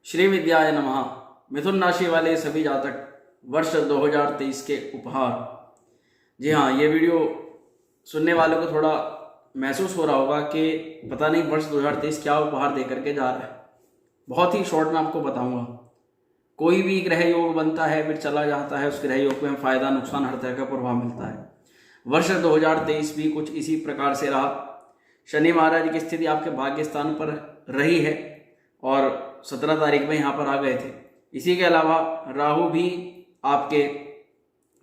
श्री विद्याय नमः। मिथुन राशि वाले सभी जातक वर्ष 2023 के उपहार। जी हाँ, ये वीडियो सुनने वालों को थोड़ा महसूस हो रहा होगा कि पता नहीं वर्ष 2023 क्या उपहार दे करके जा रहा है। बहुत ही शॉर्ट में आपको बताऊंगा। कोई भी ग्रह योग बनता है फिर चला जाता है, उस ग्रह योग में फायदा नुकसान हर तरह का प्रभाव मिलता है। वर्ष 2023 भी कुछ इसी प्रकार से रहा। शनि महाराज की स्थिति आपके भाग्य स्थान पर रही है और 17 तारीख में यहाँ पर आ गए थे। इसी के अलावा राहु भी आपके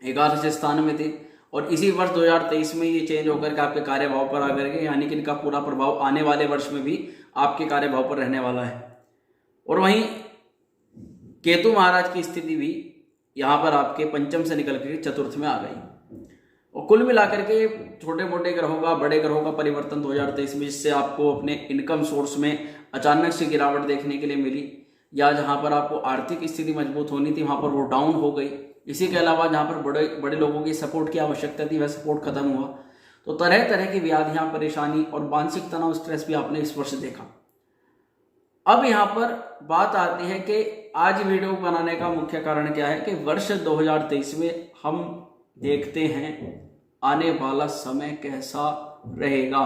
एकादश स्थान में थे और इसी वर्ष 2023 में ये चेंज होकर के आपके कार्यभाव पर आ गए, यानी कि इनका पूरा प्रभाव आने वाले वर्ष में भी आपके कार्यभाव पर रहने वाला है। और वहीं केतु महाराज की स्थिति भी यहाँ पर आपके पंचम से निकल के चतुर्थ में आ गई। और कुल मिलाकर के छोटे मोटे ग्रहों का बड़े ग्रहों का परिवर्तन 2023 में, जिससे आपको अपने इनकम सोर्स में अचानक से गिरावट देखने के लिए मिली, या जहां पर आपको आर्थिक स्थिति मजबूत होनी थी वहां पर वो डाउन हो गई। इसी के अलावा जहां पर बड़े बड़े लोगों की सपोर्ट की आवश्यकता थी वह सपोर्ट खत्म हुआ। तो तरह तरह की व्याधियां, परेशानी और मानसिक तनाव, स्ट्रेस भी आपने इस वर्ष देखा। अब यहाँ पर बात आती है कि आज वीडियो बनाने का मुख्य कारण क्या है कि वर्ष 2023 में हम देखते हैं आने वाला समय कैसा रहेगा।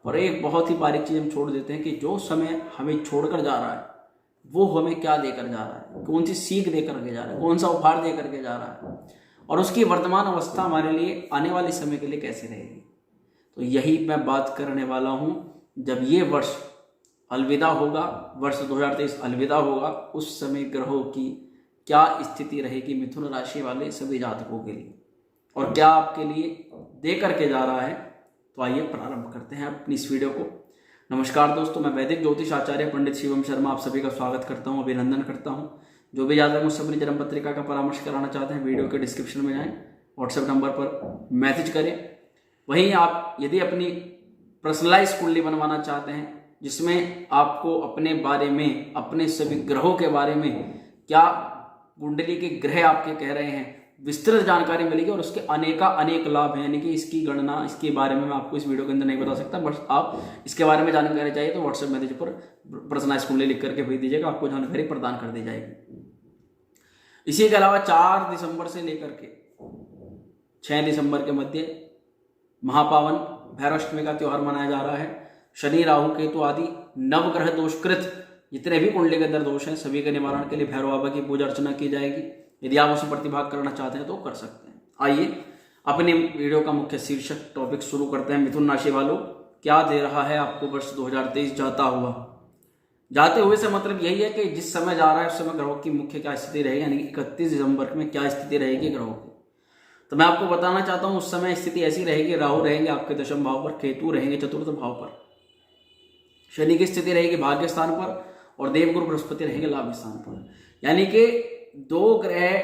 और एक बहुत ही बारीक चीज हम छोड़ देते हैं कि जो समय हमें छोड़कर जा रहा है वो हमें क्या देकर जा रहा है, कौन सी सीख देकर के जा रहा है, कौन सा उपहार देकर के जा रहा है, और उसकी वर्तमान अवस्था हमारे लिए आने वाले समय के लिए कैसे रहेगी। तो यही मैं बात करने वाला हूं। जब ये वर्ष अलविदा होगा, वर्ष 2023 अलविदा होगा, उस समय ग्रहों की क्या स्थिति रहेगी मिथुन राशि वाले सभी जातकों के लिए और क्या आपके लिए दे करके जा रहा है। तो आइए प्रारंभ करते हैं अपनी इस वीडियो को। नमस्कार दोस्तों, मैं वैदिक ज्योतिष आचार्य पंडित शिवम शर्मा आप सभी का स्वागत करता हूं, अभिनंदन करता हूं। जो भी जातक मुझसे अपनी जन्म पत्रिका का परामर्श कराना चाहते हैं, वीडियो के डिस्क्रिप्शन में जाएं, व्हाट्सएप नंबर पर मैसेज करें। वहीं आप यदि अपनी पर्सनलाइज कुंडली बनवाना चाहते हैं जिसमें आपको अपने बारे में, अपने सभी ग्रहों के बारे में, क्या कुंडली के ग्रह आपके कह रहे हैं, विस्तृत जानकारी मिलेगी और उसके अनेक लाभ हैं। यानी कि इसकी गणना, इसके बारे में मैं आपको इस वीडियो के अंदर नहीं बता सकता, बस आप इसके बारे में जानकारी चाहिए तो व्हाट्सएप मैसेज पर पर्सनलाइज कुंडली लिख करके भेज दीजिएगा, आपको जानकारी प्रदान कर दी जाएगी। इसी के अलावा 4 दिसंबर से लेकर के 6 दिसंबर के मध्य महापावन भैरवाष्टमी का त्योहार मनाया जा रहा है। शनि, राहु, केतु आदि नवग्रह दोषकृत जितने भी कुंडली के अंदर दोष हैं सभी के निवारण के लिए भैरव बाबा की पूजा अर्चना की जाएगी। यदि आप उसमें प्रतिभाग करना चाहते हैं तो कर सकते हैं। आइए अपने वीडियो का मुख्य शीर्षक टॉपिक शुरू करते हैं। मिथुन राशि वालों, क्या दे रहा है आपको वर्ष 2023 जाता हुआ। जाते हुए से मतलब यही है कि जिस समय जा रहा है उस समय ग्रहों की मुख्य क्या स्थिति रहेगी, यानी 31 दिसंबर में क्या स्थिति रहेगी ग्रहों की। तो मैं आपको बताना चाहता हूं उस समय स्थिति ऐसी रहेगी, राहु रहेंगे आपके दशम भाव पर, केतु रहेंगे चतुर्थ भाव पर, शनि की स्थिति रहेगी भाग्य स्थान पर और देवगुरु बृहस्पति रहेंगे लाभ स्थान पर। यानी कि 2 ग्रह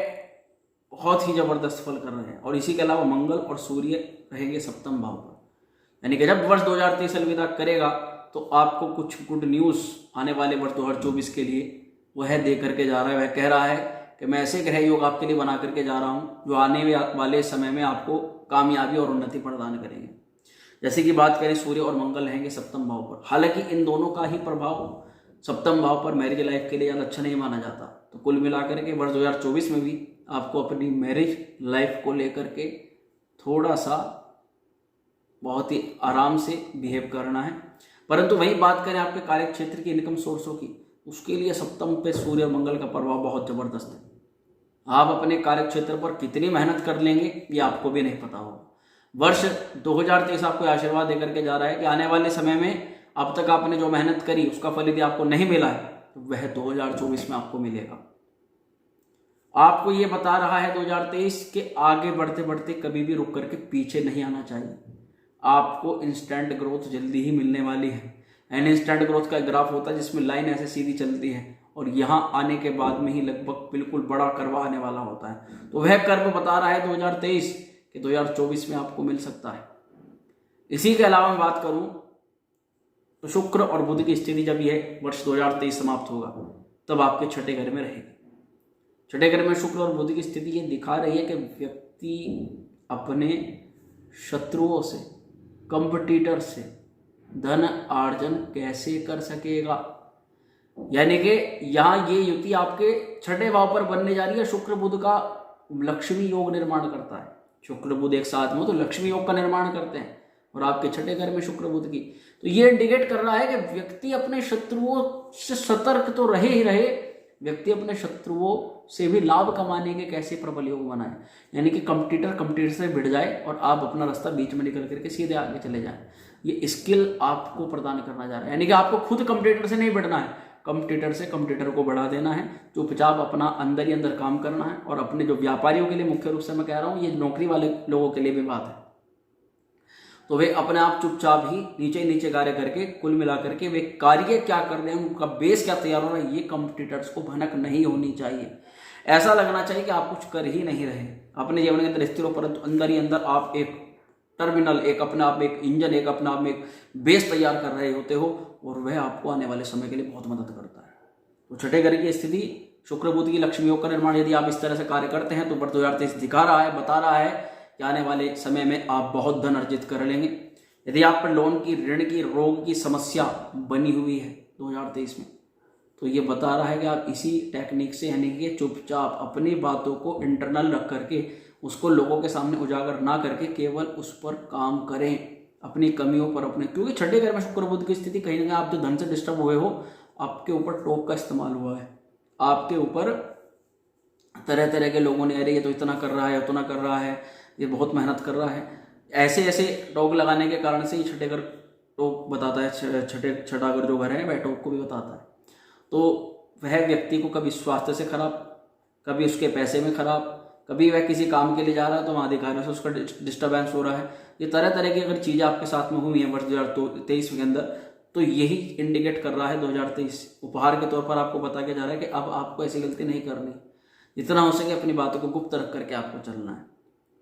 बहुत ही जबरदस्त फल कर रहे हैं। और इसी के अलावा मंगल और सूर्य रहेंगे सप्तम भाव पर। यानी कि जब वर्ष 2023 अलविदा करेगा तो आपको कुछ गुड न्यूज आने वाले वर्ष 2024 के लिए वह दे करके जा रहा है। वह कह रहा है कि मैं ऐसे ग्रह योग आपके लिए बना करके जा रहा हूं जो आने वाले समय में आपको कामयाबी और उन्नति प्रदान करेंगे। जैसे कि बात करें, सूर्य और मंगल रहेंगे सप्तम भाव पर। हालांकि इन दोनों का ही प्रभाव सप्तम भाव पर मैरिज लाइफ के लिए ज़्यादा अच्छा नहीं माना जाता। तो कुल मिलाकर के वर्ष 2024 में भी आपको अपनी मैरिज लाइफ को लेकर के थोड़ा सा बहुत ही आराम से बिहेव करना है। परंतु वही बात करें आपके कार्य क्षेत्र की इनकम सोर्सों की, उसके लिए सप्तम पे सूर्य और मंगल का प्रभाव बहुत जबरदस्त है। आप अपने कार्य क्षेत्र पर कितनी मेहनत कर लेंगे ये आपको भी नहीं पता होगा। वर्ष 2023 आपको आशीर्वाद देकर के जा रहा है कि आने वाले समय में अब तक आपने जो मेहनत करी उसका फल यदि आपको नहीं मिला है तो वह 2024 में आपको मिलेगा। आपको यह बता रहा है 2023 के आगे बढ़ते बढ़ते कभी भी रुक करके पीछे नहीं आना चाहिए। आपको इंस्टेंट ग्रोथ जल्दी ही मिलने वाली है। एंड इंस्टेंट ग्रोथ का ग्राफ होता है जिसमें लाइन ऐसे सीधी चलती है और यहां आने के बाद में ही लगभग बिल्कुल बड़ा कर्व आने वाला होता है। तो वह कर्व बता रहा है 2023 कि 2024 में आपको मिल सकता है। इसी के अलावा मैं बात करूं तो शुक्र और बुध की स्थिति जब यह वर्ष 2023 समाप्त होगा तब आपके छठे घर में रहेगी। छठे घर में शुक्र और बुध की स्थिति ये दिखा रही है कि व्यक्ति अपने शत्रुओं से, कंपटीटर से धन अर्जन कैसे कर सकेगा। यानी कि यहाँ ये युति आपके छठे भाव पर बनने जा रही है। शुक्र बुध का लक्ष्मी योग निर्माण करता है। शुक्र बुध एक साथ में हो तो लक्ष्मी योग का निर्माण करते हैं, और आपके छठे घर में शुक्र बुध की, तो ये इंडिकेट कर रहा है कि व्यक्ति अपने शत्रुओं से सतर्क तो रहे ही रहे, व्यक्ति अपने शत्रुओं से भी लाभ कमाने के कैसे प्रबल योग बनाए। यानी कि कंपटीटर से भिड़ जाए और आप अपना रास्ता बीच में निकल करके सीधे आगे चले जाए। ये स्किल आपको प्रदान करना जा रहा है। यानी कि आपको खुद कंपटीटर से नहीं भिड़ना है, कंपटीटर से कंपटीटर को बढ़ा देना है, चुपचाप अपना अंदर ही अंदर काम करना है। और अपने जो व्यापारियों के लिए मुख्य रूप से मैं कह रहा हूँ, ये नौकरी वाले लोगों के लिए भी बात है, तो वे अपने आप चुपचाप ही नीचे नीचे कार्य करके कुल मिला करके वे कार्य क्या कर रहे हैं, उनका बेस क्या तैयार हो रहा है, ये कंपटीटर्स को भनक नहीं होनी चाहिए। ऐसा लगना चाहिए कि आप कुछ कर ही नहीं रहे अपने जीवन के अंदर स्थिर हो, परंतु अंदर ही अंदर आप एक टर्मिनल, एक अपने आप में एक इंजन, एक अपने आप में एक बेस तैयार कर रहे होते हो, और वह आपको आने वाले समय के लिए बहुत मदद करता है। तो छठे घर की स्थिति शुक्र बुध की लक्ष्मी योग का निर्माण यदि आप इस तरह से कार्य करते हैं तो वर्ष 2023 दिखा रहा है, बता रहा है कि आने वाले समय में आप बहुत धन अर्जित कर लेंगे। यदि आप पर लोन की, ऋण की, रोग की समस्या बनी हुई है 2023 में, तो ये बता रहा है कि आप इसी टेक्निक से, यानी कि चुपचाप अपनी बातों को इंटरनल रख करके उसको लोगों के सामने उजागर ना करके केवल उस पर काम करें, अपनी कमियों पर अपने, क्योंकि छठे घर में शुक्र बुध की स्थिति कहीं ना कहीं आप जो धन से डिस्टर्ब हुए हो, आपके ऊपर टोक का इस्तेमाल हुआ है, आपके ऊपर तरह तरह के लोगों ने, अरे ये तो इतना कर रहा है, उतना कर रहा है, ये बहुत मेहनत कर रहा है, ऐसे ऐसे टोक लगाने के कारण से ही छठे घर टोक बताता है। छठा घर जो घर है वह टोक को भी बताता है। तो वह व्यक्ति को कभी स्वास्थ्य से खराब, कभी उसके पैसे में खराब, कभी वह किसी काम के लिए जा रहा है तो वहाँ अधिकारियों से उसका डिस्टर्बेंस हो रहा है। ये तरह तरह की अगर चीज़ें आपके साथ में हुई हैं वर्ष 2023 के अंदर, तो यही इंडिकेट कर रहा है 2023 उपहार के तौर पर आपको बता के जा रहा है कि अब आपको ऐसी गलती नहीं करनी, जितना हो सके अपनी बातों को गुप्त रख करके आपको चलना है।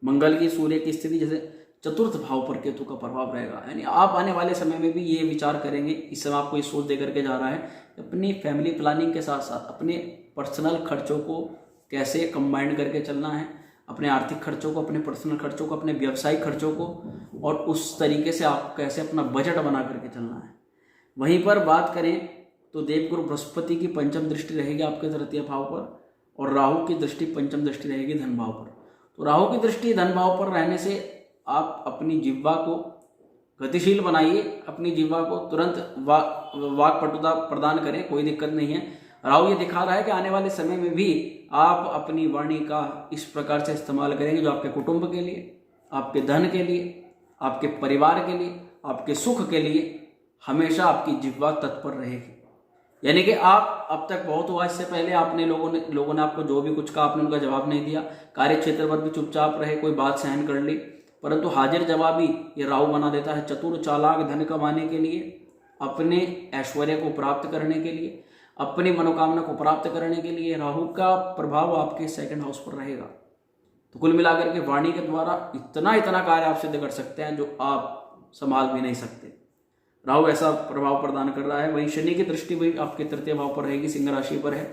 मंगल की, सूर्य की स्थिति जैसे चतुर्थ भाव पर केतु का प्रभाव रहेगा, यानी आप आने वाले समय में भी ये विचार करेंगे, इस समय आपको ये सोच दे करके जा रहा है अपनी फैमिली प्लानिंग के साथ साथ अपने पर्सनल खर्चों को कैसे कंबाइन करके चलना है, अपने आर्थिक खर्चों को, अपने पर्सनल खर्चों को, अपने व्यावसायिक खर्चों को, और उस तरीके से आप कैसे अपना बजट बना करके चलना है। वहीं पर बात करें तो देवगुरु बृहस्पति की पंचम दृष्टि रहेगी आपके तृतीय भाव पर, और राहु की दृष्टि पंचम दृष्टि रहेगी धन भाव पर। तो राहु की दृष्टि धन भाव पर रहने से आप अपनी जिह्वा को गतिशील बनाइए, अपनी जिह्वा को तुरंत वाक्पटुता प्रदान करें, कोई दिक्कत नहीं है। राहु ये दिखा रहा है कि आने वाले समय में भी आप अपनी वाणी का इस प्रकार से इस्तेमाल करेंगे जो आपके कुटुंब के लिए, आपके धन के लिए, आपके परिवार के लिए, आपके सुख के लिए हमेशा आपकी जिह्वा तत्पर रहेगी। यानी कि आप अब तक बहुत हुआ, इससे पहले आपने लोगों ने आपको जो भी कुछ कहा आपने उनका जवाब नहीं दिया, कार्य क्षेत्र पर भी चुपचाप रहे, कोई बात सहन कर ली, परंतु हाजिर जवाबी ये राहु बना देता है। चतुर चालाक धन कमाने के लिए, अपने ऐश्वर्य को प्राप्त करने के लिए, अपनी मनोकामना को प्राप्त करने के लिए राहु का प्रभाव आपके सेकंड हाउस पर रहेगा। तो कुल मिलाकर के वाणी के द्वारा इतना कार्य आप सिद्ध कर सकते हैं जो आप संभाल भी नहीं सकते। राहु ऐसा प्रभाव प्रदान कर रहा है। वहीं शनि की दृष्टि भी आपके तृतीय भाव पर रहेगी, सिंह राशि पर है।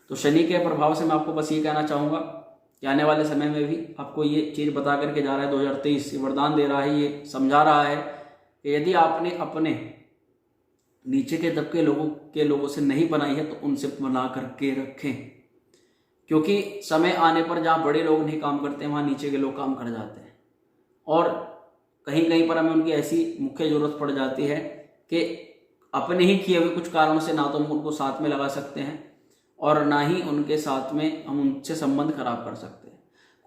तो शनि के प्रभाव से मैं आपको बस ये कहना चाहूँगा कि आने वाले समय में भी आपको ये चीज़ बता करके जा रहा है 2023 ये वरदान दे रहा है, ये समझा रहा है कि यदि आपने अपने नीचे के दबके लोगों से नहीं बनाई है तो उनसे बना करके रखें, क्योंकि समय आने पर जहाँ बड़े लोग नहीं काम करते वहाँ नीचे के लोग काम कर जाते हैं, और कहीं कहीं पर हमें उनकी ऐसी मुख्य जरूरत पड़ जाती है कि अपने ही किए हुए कुछ कारणों से ना तो हम उनको साथ में लगा सकते हैं और ना ही उनके साथ में हम उनसे संबंध खराब कर सकते हैं।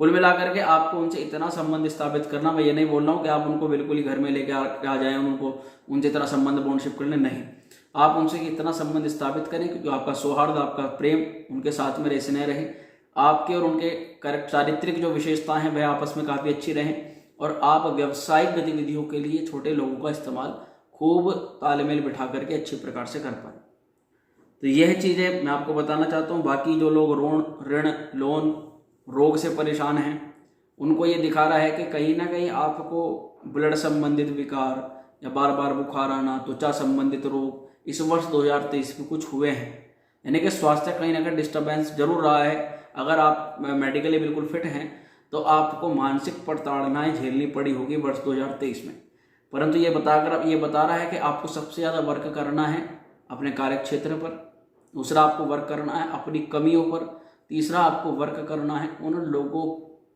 कुल मिलाकर के आपको उनसे इतना संबंध स्थापित करना, मैं ये नहीं बोल रहा हूँ कि आप उनको बिल्कुल ही घर में लेके आ जाएं, उनको उनसे इतना संबंध बॉन्डशिप कर लें, नहीं, आप उनसे इतना संबंध स्थापित करें क्योंकि आपका सौहार्द, आपका प्रेम उनके साथ में स्नेह रहे, आपके और उनके चारित्रिक जो विशेषताएं हैं वह आपस में काफ़ी अच्छी रहें, और आप व्यावसायिक गतिविधियों के लिए छोटे लोगों का इस्तेमाल खूब तालमेल बिठा करके अच्छी प्रकार से कर पाए। तो यह चीज़ें मैं आपको बताना चाहता हूँ। बाकी जो लोग ऋण लोन रोग से परेशान हैं उनको ये दिखा रहा है कि कहीं ना कहीं आपको ब्लड संबंधित विकार या बार बार बुखार आना, त्वचा संबंधित रोग इस वर्ष 2023 में कुछ हुए हैं, यानी कि स्वास्थ्य कहीं ना कहीं डिस्टर्बेंस जरूर रहा है। अगर आप मेडिकली बिल्कुल फिट हैं तो आपको मानसिक प्रताड़नाएं झेलनी पड़ी होगी वर्ष 2023 में, परंतु ये बता रहा है कि आपको सबसे ज़्यादा वर्क करना है अपने कार्य क्षेत्र पर, दूसरा आपको वर्क करना है अपनी कमियों पर, तीसरा आपको वर्क करना है उन लोगों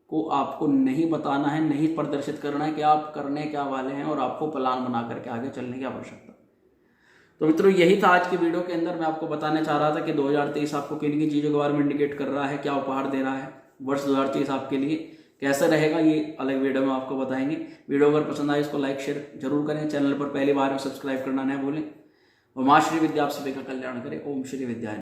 को आपको नहीं बताना है, नहीं प्रदर्शित करना है कि आप करने क्या वाले हैं, और आपको प्लान बना करके आगे चलने की आवश्यकता। तो मित्रों यही था आज की वीडियो के अंदर। मैं आपको बताना चाह रहा था कि 2023 आपको किन किन चीज़ों के बारे में इंडिकेट कर रहा है, क्या उपहार दे रहा है। वर्ष 2023 आपके लिए कैसा रहेगा ये अलग वीडियो में आपको बताएंगे। वीडियो अगर पसंद आए इसको लाइक शेयर जरूर करें, चैनल पर पहली बार में सब्सक्राइब करना न भूलें। और माँ श्री विद्या आप सभी का कल्याण करें। ओम श्री विद्या।